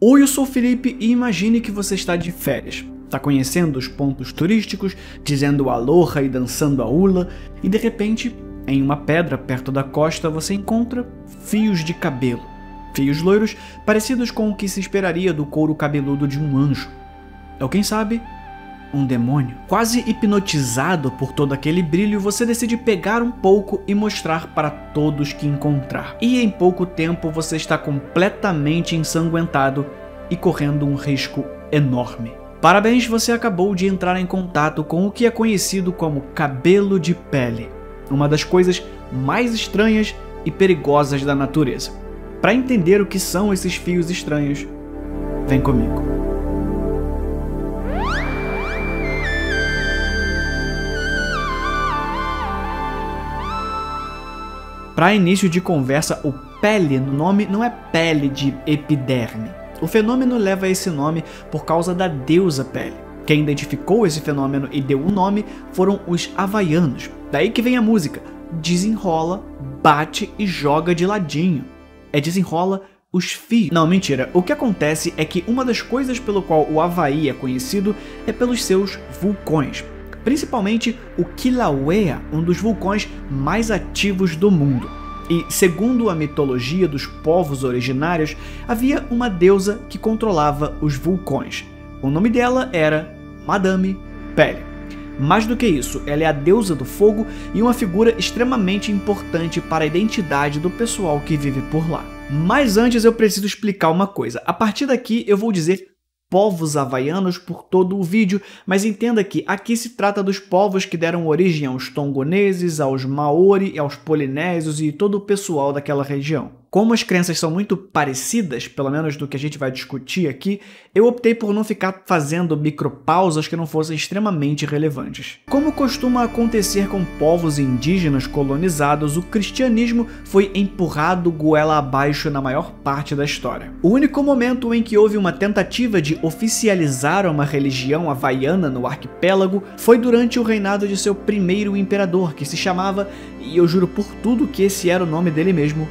Oi, eu sou o Felipe e imagine que você está de férias. Está conhecendo os pontos turísticos, dizendo aloha e dançando a hula, e de repente, em uma pedra perto da costa, você encontra fios de cabelo. Fios loiros parecidos com o que se esperaria do couro cabeludo de um anjo. Ou quem sabe, um demônio. Quase hipnotizado por todo aquele brilho, você decide pegar um pouco e mostrar para todos que encontrar. E em pouco tempo você está completamente ensanguentado e correndo um risco enorme. Parabéns, você acabou de entrar em contato com o que é conhecido como cabelo de pele, uma das coisas mais estranhas e perigosas da natureza. Para entender o que são esses fios estranhos, vem comigo. Para início de conversa, o pele no nome não é pele de epiderme. O fenômeno leva esse nome por causa da deusa Pele. Quem identificou esse fenômeno e deu o nome foram os havaianos. Daí que vem a música: desenrola, bate e joga de ladinho. É desenrola os fios. Não, mentira. O que acontece é que uma das coisas pelo qual o Havaí é conhecido é pelos seus vulcões. Principalmente o Kilauea, um dos vulcões mais ativos do mundo. E, segundo a mitologia dos povos originários, havia uma deusa que controlava os vulcões. O nome dela era Madame Pele. Mais do que isso, ela é a deusa do fogo e uma figura extremamente importante para a identidade do pessoal que vive por lá. Mas antes eu preciso explicar uma coisa. A partir daqui eu vou dizer povos havaianos por todo o vídeo, mas entenda que aqui se trata dos povos que deram origem aos tongoneses, aos maori, aos polinésios e todo o pessoal daquela região. Como as crenças são muito parecidas, pelo menos do que a gente vai discutir aqui, eu optei por não ficar fazendo micropausas que não fossem extremamente relevantes. Como costuma acontecer com povos indígenas colonizados, o cristianismo foi empurrado goela abaixo na maior parte da história. O único momento em que houve uma tentativa de oficializar uma religião havaiana no arquipélago foi durante o reinado de seu primeiro imperador, que se chamava, e eu juro por tudo que esse era o nome dele mesmo,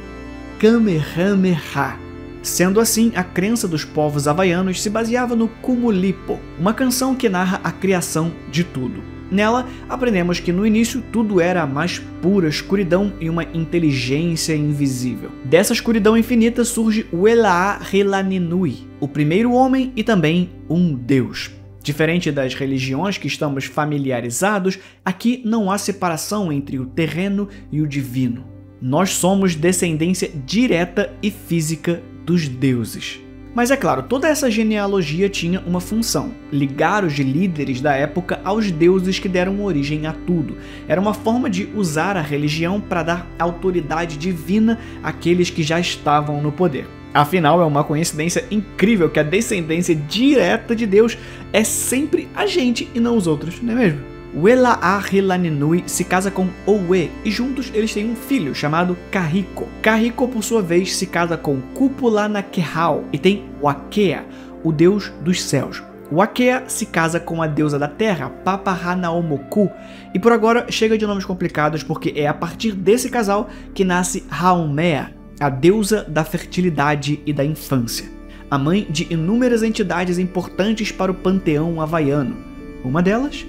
Kamehameha. Sendo assim, a crença dos povos havaianos se baseava no Kumulipo, uma canção que narra a criação de tudo. Nela, aprendemos que no início tudo era a mais pura escuridão e uma inteligência invisível. Dessa escuridão infinita surge o Ela-Helaninui, o primeiro homem e também um deus. Diferente das religiões que estamos familiarizados, aqui não há separação entre o terreno e o divino. Nós somos descendência direta e física dos deuses. Mas é claro, toda essa genealogia tinha uma função: ligar os líderes da época aos deuses que deram origem a tudo. Era uma forma de usar a religião para dar autoridade divina àqueles que já estavam no poder. Afinal, é uma coincidência incrível que a descendência direta de Deus é sempre a gente e não os outros, não é mesmo? O Ela-Helaninui se casa com Owe e juntos eles têm um filho chamado Kahiko. Kahiko, por sua vez, se casa com Kupulanakehau e tem Wakea, o deus dos céus. Wakea se casa com a deusa da terra, Papahanaomoku, e por agora chega de nomes complicados porque é a partir desse casal que nasce Haumea, a deusa da fertilidade e da infância, a mãe de inúmeras entidades importantes para o panteão havaiano. Uma delas,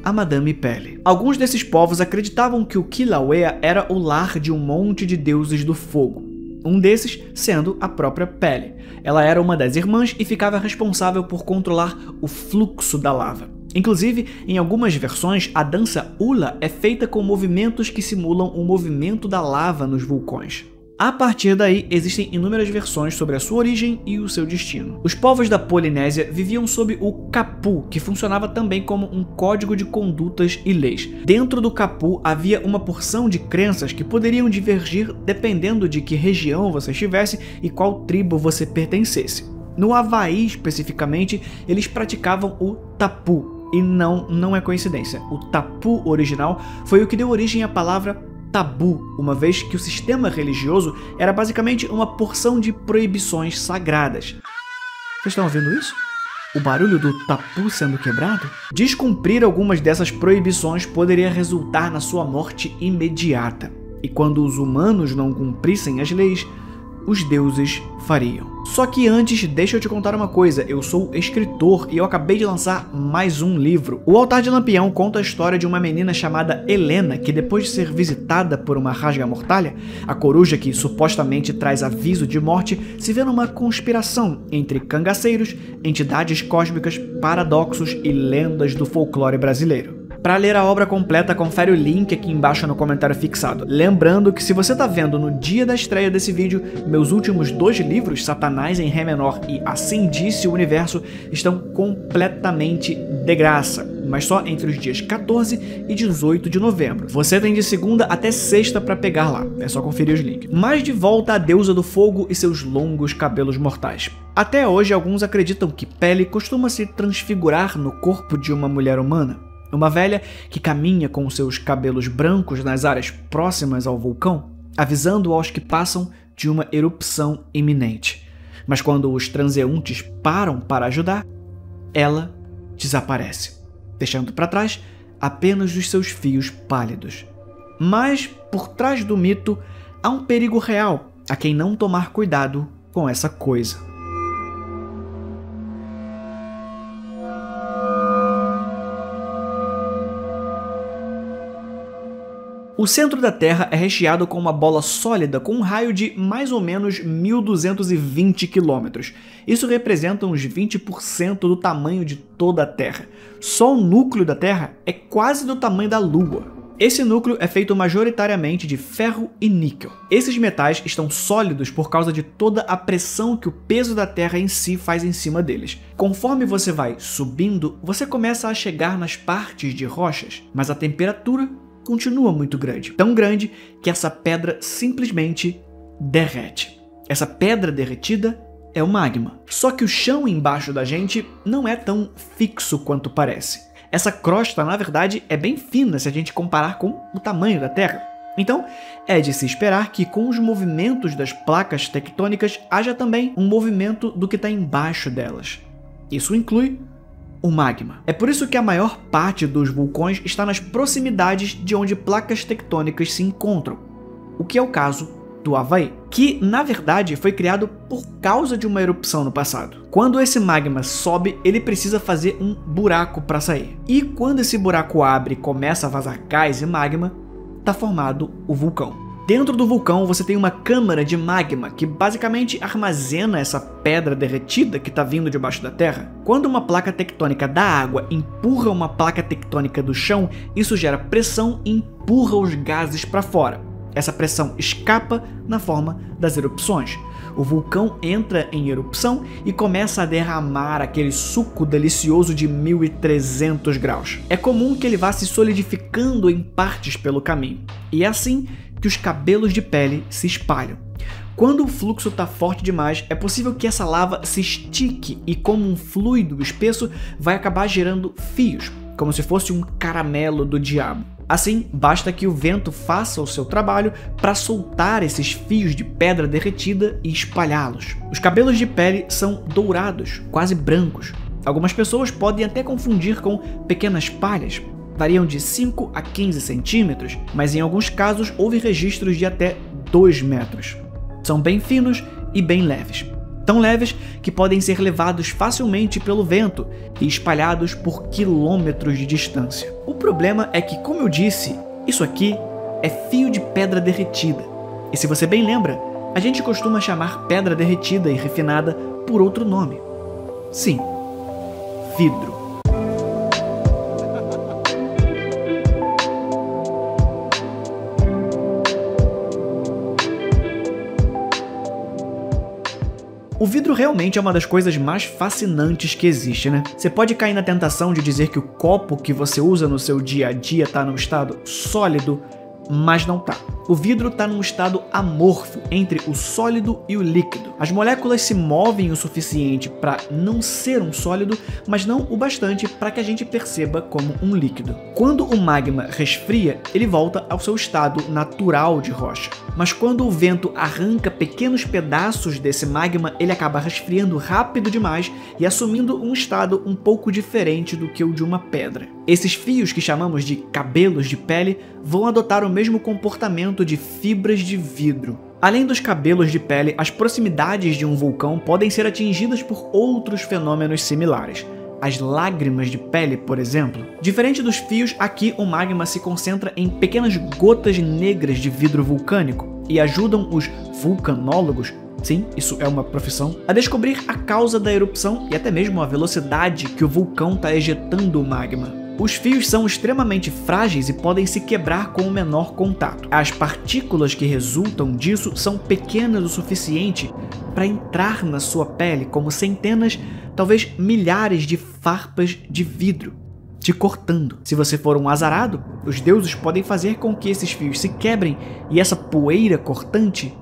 a Madame Pele. Alguns desses povos acreditavam que o Kilauea era o lar de um monte de deuses do fogo, um desses sendo a própria Pele. Ela era uma das irmãs e ficava responsável por controlar o fluxo da lava. Inclusive, em algumas versões, a dança hula é feita com movimentos que simulam o movimento da lava nos vulcões. A partir daí, existem inúmeras versões sobre a sua origem e o seu destino. Os povos da Polinésia viviam sob o Kapu, que funcionava também como um código de condutas e leis. Dentro do Kapu havia uma porção de crenças que poderiam divergir dependendo de que região você estivesse e qual tribo você pertencesse. No Havaí, especificamente, eles praticavam o Tapu, e não é coincidência. O Tapu original foi o que deu origem à palavra tabu, uma vez que o sistema religioso era basicamente uma porção de proibições sagradas. Vocês estão ouvindo isso? O barulho do tapu sendo quebrado? Descumprir algumas dessas proibições poderia resultar na sua morte imediata. E quando os humanos não cumprissem as leis, os deuses fariam. Só que antes, deixa eu te contar uma coisa, eu sou escritor e eu acabei de lançar mais um livro. O Altar de Lampião conta a história de uma menina chamada Helena, que depois de ser visitada por uma rasga-mortalha, a coruja que supostamente traz aviso de morte, se vê numa conspiração entre cangaceiros, entidades cósmicas, paradoxos e lendas do folclore brasileiro. Para ler a obra completa, confere o link aqui embaixo no comentário fixado. Lembrando que se você está vendo no dia da estreia desse vídeo, meus últimos 2 livros, Satanás em Ré menor e Assim Disse o Universo, estão completamente de graça, mas só entre os dias 14 e 18 de novembro. Você tem de segunda até sexta para pegar lá, é só conferir os links. Mas de volta à deusa do fogo e seus longos cabelos mortais. Até hoje, alguns acreditam que Pele costuma se transfigurar no corpo de uma mulher humana. Uma velha que caminha com seus cabelos brancos nas áreas próximas ao vulcão, avisando aos que passam de uma erupção iminente. Mas quando os transeuntes param para ajudar, ela desaparece, deixando para trás apenas os seus fios pálidos. Mas, por trás do mito, há um perigo real a quem não tomar cuidado com essa coisa. O centro da Terra é recheado com uma bola sólida com um raio de mais ou menos 1.220 km. Isso representa uns 20% do tamanho de toda a Terra. Só o núcleo da Terra é quase do tamanho da Lua. Esse núcleo é feito majoritariamente de ferro e níquel. Esses metais estão sólidos por causa de toda a pressão que o peso da Terra em si faz em cima deles. Conforme você vai subindo, você começa a chegar nas partes de rochas, mas a temperatura continua muito grande. Tão grande que essa pedra simplesmente derrete. Essa pedra derretida é o magma. Só que o chão embaixo da gente não é tão fixo quanto parece. Essa crosta, na verdade, é bem fina se a gente comparar com o tamanho da Terra. Então, é de se esperar que com os movimentos das placas tectônicas haja também um movimento do que está embaixo delas. Isso inclui o magma. É por isso que a maior parte dos vulcões está nas proximidades de onde placas tectônicas se encontram, o que é o caso do Havaí, que na verdade foi criado por causa de uma erupção no passado. Quando esse magma sobe, ele precisa fazer um buraco para sair. E quando esse buraco abre e começa a vazar gás e magma, está formado o vulcão. Dentro do vulcão você tem uma câmara de magma que basicamente armazena essa pedra derretida que está vindo debaixo da terra. Quando uma placa tectônica da água empurra uma placa tectônica do chão, isso gera pressão e empurra os gases para fora. Essa pressão escapa na forma das erupções. O vulcão entra em erupção e começa a derramar aquele suco delicioso de 1300 graus. É comum que ele vá se solidificando em partes pelo caminho. E é assim que os cabelos de Pele se espalham. Quando o fluxo está forte demais, é possível que essa lava se estique e, como um fluido espesso, vai acabar gerando fios, como se fosse um caramelo do diabo. Assim, basta que o vento faça o seu trabalho para soltar esses fios de pedra derretida e espalhá-los. Os cabelos de Pele são dourados, quase brancos. Algumas pessoas podem até confundir com pequenas palhas. Variam de 5 a 15 centímetros, mas em alguns casos houve registros de até 2 metros. São bem finos e bem leves. Tão leves que podem ser levados facilmente pelo vento e espalhados por quilômetros de distância. O problema é que, como eu disse, isso aqui é fio de pedra derretida. E se você bem lembra, a gente costuma chamar pedra derretida e refinada por outro nome. Sim, vidro. O vidro realmente é uma das coisas mais fascinantes que existe, né? Você pode cair na tentação de dizer que o copo que você usa no seu dia a dia está num estado sólido, mas não tá. O vidro está num estado amorfo entre o sólido e o líquido. As moléculas se movem o suficiente para não ser um sólido, mas não o bastante para que a gente perceba como um líquido. Quando o magma resfria, ele volta ao seu estado natural de rocha. Mas quando o vento arranca pequenos pedaços desse magma, ele acaba resfriando rápido demais e assumindo um estado um pouco diferente do que o de uma pedra. Esses fios que chamamos de cabelos de pele vão adotar o mesmo comportamento de fibras de vidro. Além dos cabelos de pele, as proximidades de um vulcão podem ser atingidas por outros fenômenos similares. As lágrimas de pele, por exemplo. Diferente dos fios, aqui o magma se concentra em pequenas gotas negras de vidro vulcânico e ajudam os vulcanólogos, sim, isso é uma profissão, a descobrir a causa da erupção e até mesmo a velocidade que o vulcão está ejetando o magma. Os fios são extremamente frágeis e podem se quebrar com o menor contato. As partículas que resultam disso são pequenas o suficiente para entrar na sua pele como centenas, talvez milhares de farpas de vidro, te cortando. Se você for um azarado, os deuses podem fazer com que esses fios se quebrem e essa poeira cortante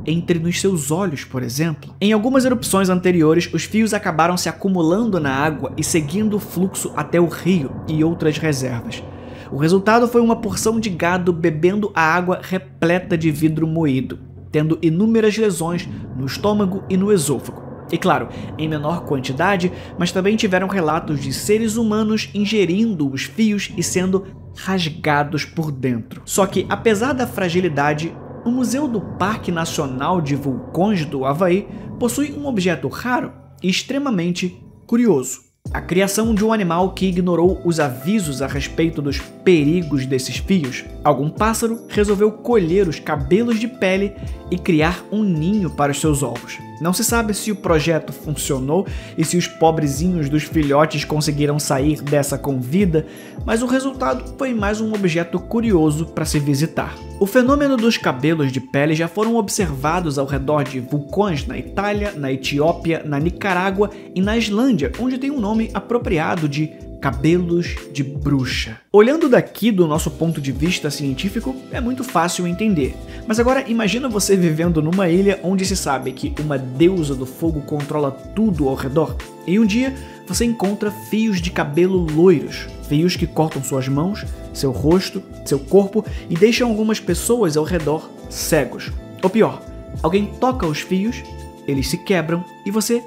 entre nos seus olhos, por exemplo. Em algumas erupções anteriores, os fios acabaram se acumulando na água e seguindo o fluxo até o rio e outras reservas. O resultado foi uma porção de gado bebendo a água repleta de vidro moído, tendo inúmeras lesões no estômago e no esôfago. E claro, em menor quantidade, mas também tiveram relatos de seres humanos ingerindo os fios e sendo rasgados por dentro. Só que, apesar da fragilidade, o Museu do Parque Nacional de Vulcões do Havaí possui um objeto raro e extremamente curioso. A criação de um animal que ignorou os avisos a respeito dos perigos desses fios. Algum pássaro resolveu colher os cabelos de pele e criar um ninho para os seus ovos. Não se sabe se o projeto funcionou e se os pobrezinhos dos filhotes conseguiram sair dessa com vida, mas o resultado foi mais um objeto curioso para se visitar. O fenômeno dos cabelos de pele já foram observados ao redor de vulcões na Itália, na Etiópia, na Nicarágua e na Islândia, onde tem um nome apropriado de cabelos de bruxa. Olhando daqui do nosso ponto de vista científico, é muito fácil entender. Mas agora imagina você vivendo numa ilha onde se sabe que uma deusa do fogo controla tudo ao redor, e um dia você encontra fios de cabelo loiros, fios que cortam suas mãos, seu rosto, seu corpo e deixam algumas pessoas ao redor cegos. Ou pior, alguém toca os fios, eles se quebram e você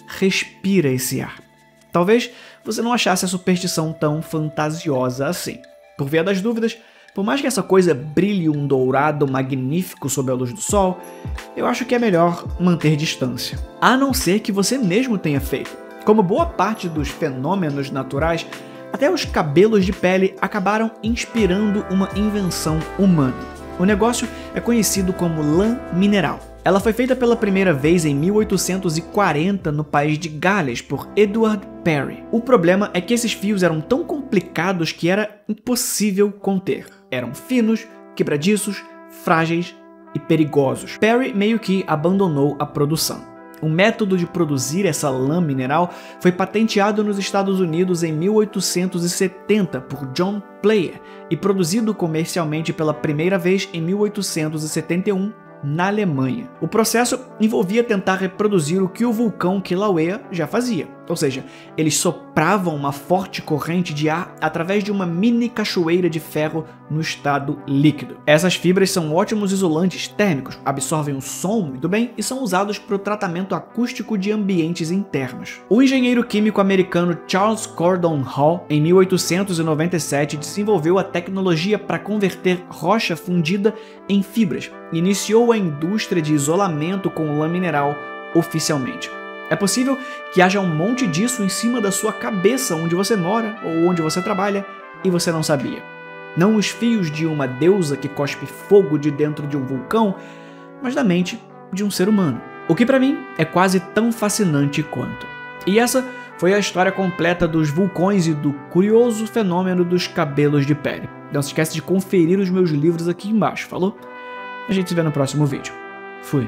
respira esse ar. Talvez você não achasse a superstição tão fantasiosa assim. Por via das dúvidas, por mais que essa coisa brilhe um dourado magnífico sob a luz do sol, eu acho que é melhor manter distância. A não ser que você mesmo tenha feito. Como boa parte dos fenômenos naturais, até os cabelos de pele acabaram inspirando uma invenção humana. O negócio é conhecido como lã mineral. Ela foi feita pela primeira vez em 1840 no país de Gales por Edward Perry. O problema é que esses fios eram tão complicados que era impossível conter. Eram finos, quebradiços, frágeis e perigosos. Perry meio que abandonou a produção. O método de produzir essa lã mineral foi patenteado nos Estados Unidos em 1870 por John Player e produzido comercialmente pela primeira vez em 1871 na Alemanha. O processo envolvia tentar reproduzir o que o vulcão Kilauea já fazia, ou seja, eles sopravam uma forte corrente de ar através de uma mini cachoeira de ferro no estado líquido. Essas fibras são ótimos isolantes térmicos, absorvem o som muito bem e são usados para o tratamento acústico de ambientes internos. O engenheiro químico americano Charles Gordon Hall, em 1897, desenvolveu a tecnologia para converter rocha fundida em fibras e iniciou a indústria de isolamento com lã mineral oficialmente. É possível que haja um monte disso em cima da sua cabeça onde você mora ou onde você trabalha e você não sabia. Não os fios de uma deusa que cospe fogo de dentro de um vulcão, mas da mente de um ser humano. O que para mim é quase tão fascinante quanto. E essa foi a história completa dos vulcões e do curioso fenômeno dos cabelos de pele. Não se esquece de conferir os meus livros aqui embaixo, falou? A gente se vê no próximo vídeo. Fui.